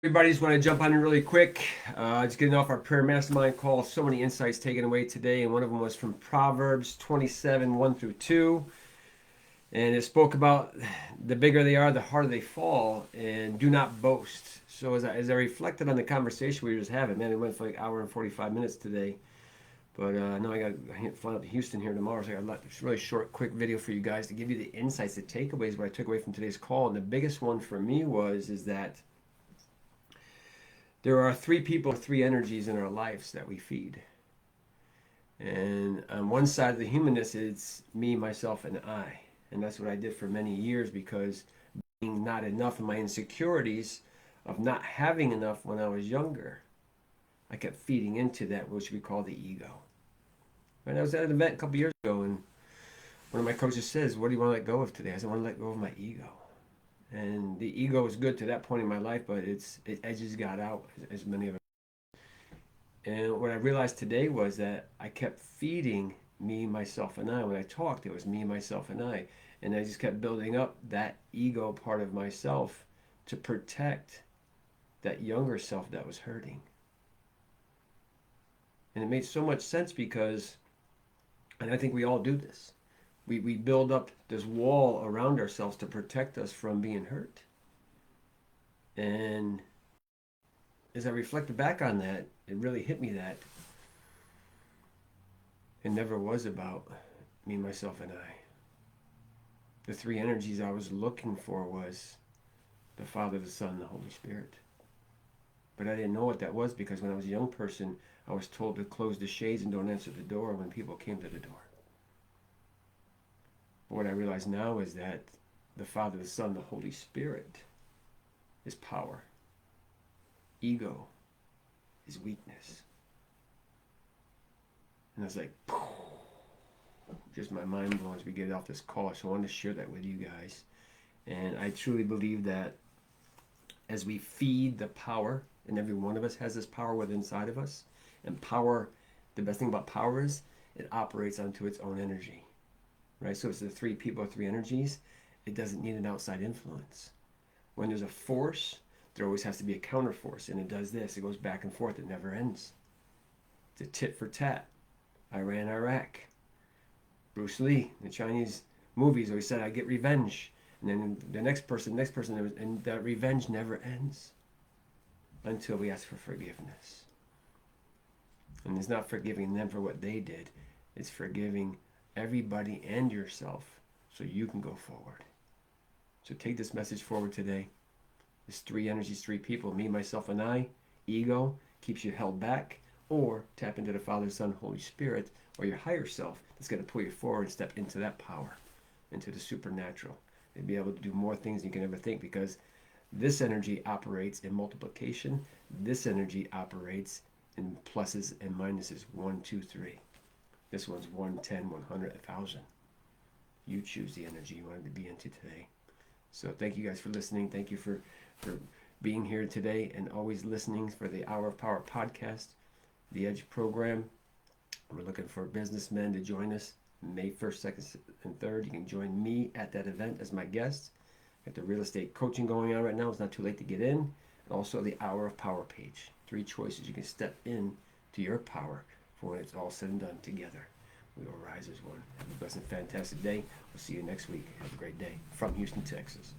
Everybody, just want to jump on it really quick. Just getting off our prayer mastermind call. So many insights taken away today, and one of them was from Proverbs 27, 1 through 2. And it spoke about the bigger they are, the harder they fall, and do not boast. So as I reflected on the conversation we were just having, man, it went for like an hour and 45 minutes today. But now I fly up to Houston here tomorrow, so I got a really short, quick video for you guys to give you the insights, the takeaways, what I took away from today's call. And the biggest one for me is that there are three people, three energies in our lives that we feed. And on one side of the humanness, it's me, myself, and I. And that's what I did for many years because being not enough and my insecurities of not having enough when I was younger, I kept feeding into that, which we call the ego. And I was at an event a couple years ago, and one of my coaches says, "What do you want to let go of today?" I said, "I want to let go of my ego." And the ego was good to that point in my life, but it edges got out, as many of us. And what I realized today was that I kept feeding me, myself, and I. When I talked, it was me, myself, and I. And I just kept building up that ego part of myself to protect that younger self that was hurting. And it made so much sense because, and I think we all do this, we build up this wall around ourselves to protect us from being hurt. And as I reflected back on that, it really hit me that it never was about me, myself, and I. The three energies I was looking for was the Father, the Son, and the Holy Spirit. But I didn't know what that was because when I was a young person, I was told to close the shades and don't answer the door when people came to the door. But what I realize now is that the Father, the Son, the Holy Spirit is power. Ego is weakness. And I was like, just my mind blown as we get off this call. So I wanted to share that with you guys. And I truly believe that as we feed the power, and every one of us has this power within inside of us, and power, the best thing about power is it operates onto its own energy, right? So it's the three people, three energies. It doesn't need an outside influence. When there's a force, there always has to be a counter force, and it does this. It goes back and forth. It never ends. It's a tit for tat. Iran, Iraq. Bruce Lee, the Chinese movies always said, "I get revenge," and then the next person, and that revenge never ends until we ask for forgiveness. And it's not forgiving them for what they did; it's forgiving everybody and yourself so you can go forward. So take this message forward today. There's three energies, three people: me, myself, and I. Ego keeps you held back, or tap into the Father, Son, Holy Spirit, or your higher self that's going to pull you forward and step into that power, into the supernatural, and be able to do more things than you can ever think, because this energy operates in multiplication. This energy operates in pluses and minuses, 1, 2, 3. This one's 1, 10, 100, 1,000. You choose the energy you wanted to be into today. So thank you guys for listening. Thank you for being here today and always listening for the Hour of Power podcast, the Edge program. We're looking for businessmen to join us May 1st, 2nd, and 3rd. You can join me at that event as my guest. Got the real estate coaching going on right now. It's not too late to get in. And also the Hour of Power page. 3 choices you can step in to your power for when it's all said and done together. We will rise as one. Have a blessed and fantastic day. We'll see you next week. Have a great day from Houston, Texas.